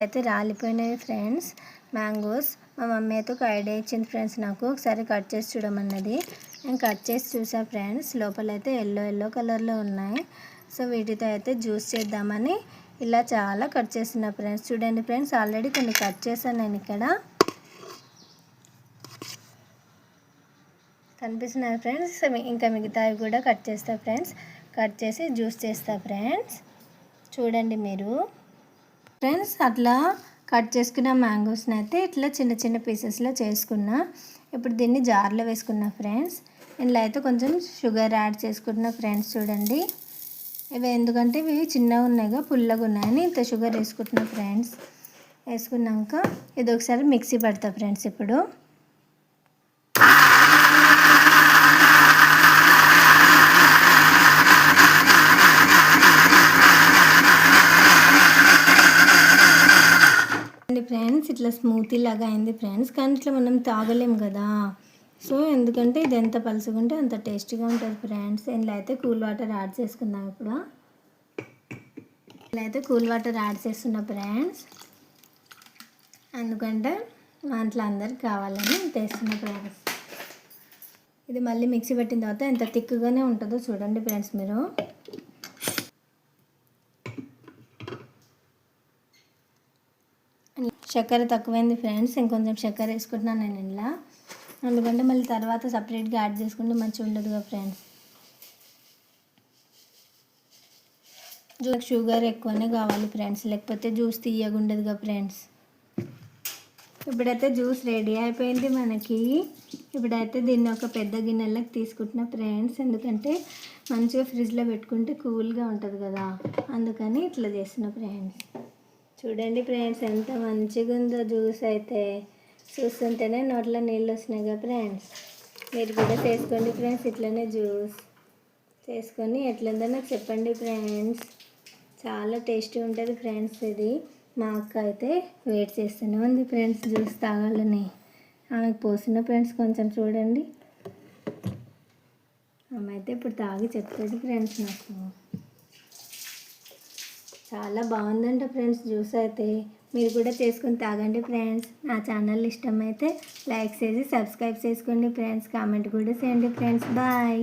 అయితే రాలిపోయినాయి friends mangoes. మా mummy అయితే ఒక ఐడియా ఇచ్చింది ఫ్రెండ్స్, నాకు ఒకసారి కట్ చేసి చూడమన్నది. నేను కట్ చేసి చూసా ఫ్రెండ్స్, లోపలైతే ఎల్లో కలర్లో ఉన్నాయి. సో వీటితో అయితే జ్యూస్ చేద్దామని ఇలా చాలా కట్ చేస్తున్నా ఫ్రెండ్స్. చూడండి ఫ్రెండ్స్, ఆల్రెడీ కొన్ని కట్ చేశాను నేను. ఇక్కడ కనిపిస్తున్నాయి ఫ్రెండ్స్. ఇంకా మిగతావి కూడా కట్ చేస్తా ఫ్రెండ్స్. కట్ చేసి జ్యూస్ చేస్తా ఫ్రెండ్స్. చూడండి మీరు ఫ్రెండ్స్. అట్లా కట్ చేసుకున్న మ్యాంగోస్ని అయితే ఇట్లా చిన్న చిన్న పీసెస్లో చేసుకున్నా. ఇప్పుడు దీన్ని జార్లో వేసుకున్నా ఫ్రెండ్స్. ఇందులో అయితే కొంచెం షుగర్ యాడ్ చేసుకుంటున్నా ఫ్రెండ్స్. చూడండి ఇవి ఎందుకంటే ఇవి చిన్నగా ఉన్నాయిగా, పుల్లగా ఉన్నాయని ఇంత షుగర్ వేసుకుంటున్నా ఫ్రెండ్స్. వేసుకున్నాక ఇది ఒకసారి మిక్సీ పడతా ఫ్రెండ్స్. ఇప్పుడు ఫ్రెండ్స్ ఇట్లా స్మూతీ లాగా అయింది ఫ్రెండ్స్. కానీ ఇట్లా మనం తాగలేం కదా, సో ఎందుకంటే ఇది ఎంత పలుసుకుంటే అంత టేస్టీగా ఉంటుంది ఫ్రెండ్స్. ఇందులో అయితే కూల్ వాటర్ యాడ్ చేసుకుందాం. ఇప్పుడు ఇలా అయితే కూల్ వాటర్ యాడ్ చేస్తున్నా ఫ్రెండ్స్, ఎందుకంటే మా ఇంట్లో అందరికి కావాలని తెస్తున్నా ఫ్రెండ్స్. ఇది మళ్ళీ మిక్సీ పెట్టిన తర్వాత ఎంత థిక్గానే ఉంటుందో చూడండి ఫ్రెండ్స్ మీరు. చక్కెర తక్కువైంది ఫ్రెండ్స్, ఇంకొంచెం చక్కెర వేసుకుంటున్నాను నేను ఇలా, ఎందుకంటే మళ్ళీ తర్వాత సపరేట్గా యాడ్ చేసుకుంటే మంచిగా ఉండదుగా ఫ్రెండ్స్. షుగర్ ఎక్కువనే కావాలి ఫ్రెండ్స్, లేకపోతే జ్యూస్ తీయగా ఉండదుగా ఫ్రెండ్స్. ఇప్పుడైతే జ్యూస్ రెడీ అయిపోయింది మనకి. ఇప్పుడైతే దీన్ని ఒక పెద్ద గిన్నెలోకి తీసుకుంటున్నా ఫ్రెండ్స్, ఎందుకంటే మంచిగా ఫ్రిడ్జ్లో పెట్టుకుంటే కూల్గా ఉంటుంది కదా, అందుకని ఇట్లా చేస్తున్నా ఫ్రెండ్స్. చూడండి ఫ్రెండ్స్ ఎంత మంచిగా ఉందో జ్యూస్ అయితే. చూస్తుంటేనే నోట్లో నీళ్ళు వస్తున్నాయి కదా ఫ్రెండ్స్. మీరు కూడా చేసుకోండి ఫ్రెండ్స్, ఇట్లనే జ్యూస్ చేసుకొని ఎట్లుందో నాకు చెప్పండి ఫ్రెండ్స్. చాలా టేస్టీ ఉంటుంది ఫ్రెండ్స్. ఇది మా అక్క అయితే వెయిట్ చేస్తూనే ఉంది ఫ్రెండ్స్ జ్యూస్ తాగాలని. ఆమెకు పోసిన ఫ్రెండ్స్ కొంచెం చూడండి. ఆమె అయితే ఇప్పుడు తాగి చెప్తుంది ఫ్రెండ్స్ నాకు. చాలా బాగుందంట ఫ్రెండ్స్ జ్యూస్ అయితే. మీరు కూడా చేసుకొని తాగండి ఫ్రెండ్స్. నా ఛానల్ ఇష్టమైతే లైక్ చేసి సబ్స్క్రైబ్ చేసుకోండి ఫ్రెండ్స్. కామెంట్ కూడా చేయండి ఫ్రెండ్స్. బాయ్.